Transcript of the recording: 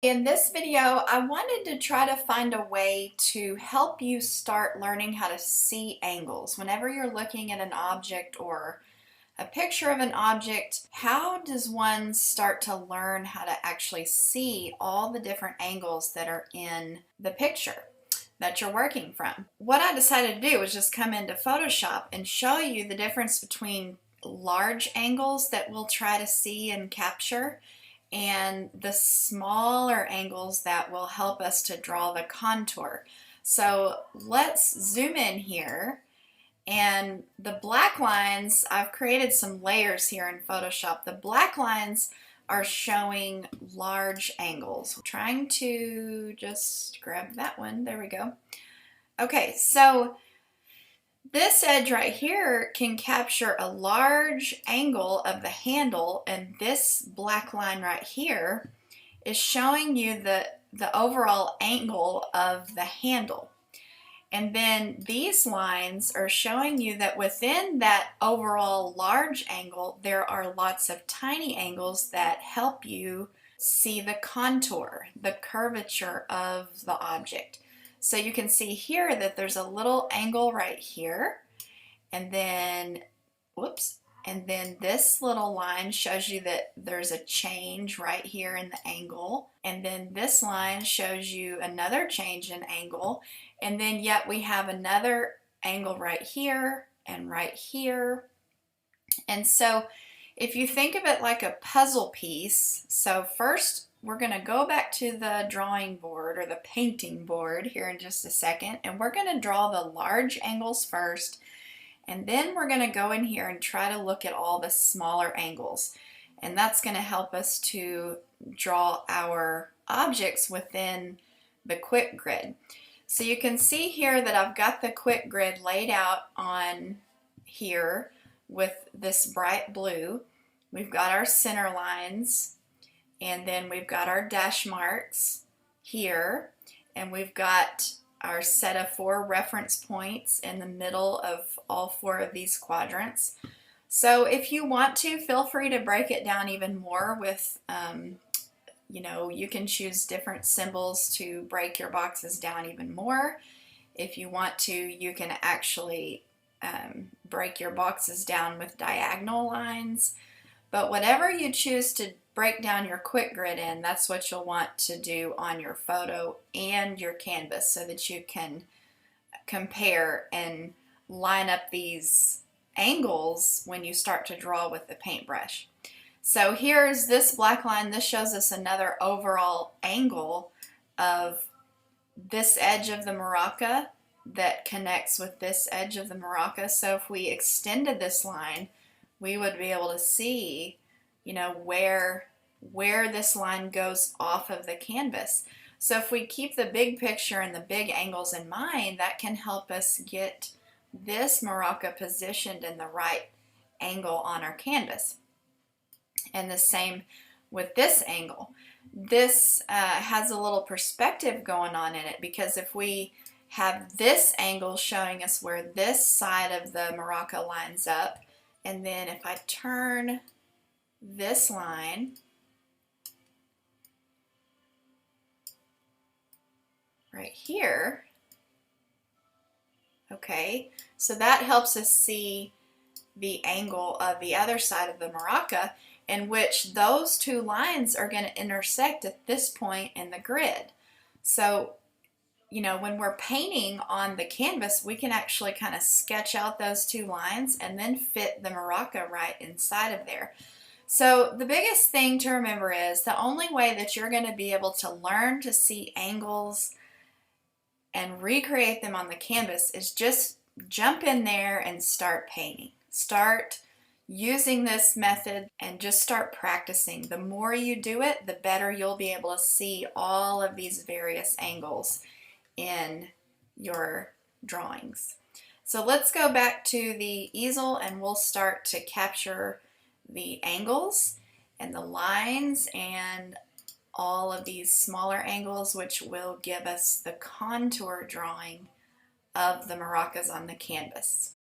In this video, I wanted to try to find a way to help you start learning how to see angles. Whenever you're looking at an object or a picture of an object, how does one start to learn how to actually see all the different angles that are in the picture that you're working from? What I decided to do was just come into Photoshop and show you the difference between large angles that we'll try to see and capture and the smaller angles that will help us to draw the contour. So let's zoom in here, and the black lines, I've created some layers here in Photoshop. The black lines are showing large angles. I'm trying to just grab that one, there we go. Okay, so this edge right here can capture a large angle of the handle, and this black line right here is showing you the overall angle of the handle. And then these lines are showing you that within that overall large angle, there are lots of tiny angles that help you see the contour, the curvature of the object. So you can see here that there's a little angle right here, and then, whoops, and then this little line shows you that there's a change right here in the angle, and then this line shows you another change in angle, and then yet we have another angle right here and right here. And so if you think of it like a puzzle piece, so first we're going to go back to the drawing board or the painting board here in just a second, and we're going to draw the large angles first, and then we're going to go in here and try to look at all the smaller angles, and that's going to help us to draw our objects within the quick grid. So you can see here that I've got the quick grid laid out on here with this bright blue. We've got our center lines, and then we've got our dash marks here, and we've got our set of 4 reference points in the middle of all 4 of these quadrants. So if you want to, feel free to break it down even more with, you can choose different symbols to break your boxes down even more. If you want to, you can actually break your boxes down with diagonal lines. But whatever you choose to break down your quick grid in, that's what you'll want to do on your photo and your canvas so that you can compare and line up these angles when you start to draw with the paintbrush. So here's this black line. This shows us another overall angle of this edge of the maraca that connects with this edge of the maraca. So if we extended this line, we would be able to see, where this line goes off of the canvas. So if we keep the big picture and the big angles in mind, that can help us get this maraca positioned in the right angle on our canvas. And the same with this angle. This has a little perspective going on in it, because if we have this angle showing us where this side of the maraca lines up, and then if I turn this line right here, okay, so that helps us see the angle of the other side of the maraca, in which those 2 lines are going to intersect at this point in the grid. So when we're painting on the canvas, we can actually kind of sketch out those 2 lines and then fit the maraca right inside of there. So the biggest thing to remember is the only way that you're going to be able to learn to see angles and recreate them on the canvas is just jump in there and start painting. Start using this method and just start practicing. The more you do it, the better you'll be able to see all of these various angles in your drawings. So let's go back to the easel and we'll start to capture the angles and the lines and all of these smaller angles, which will give us the contour drawing of the maracas on the canvas.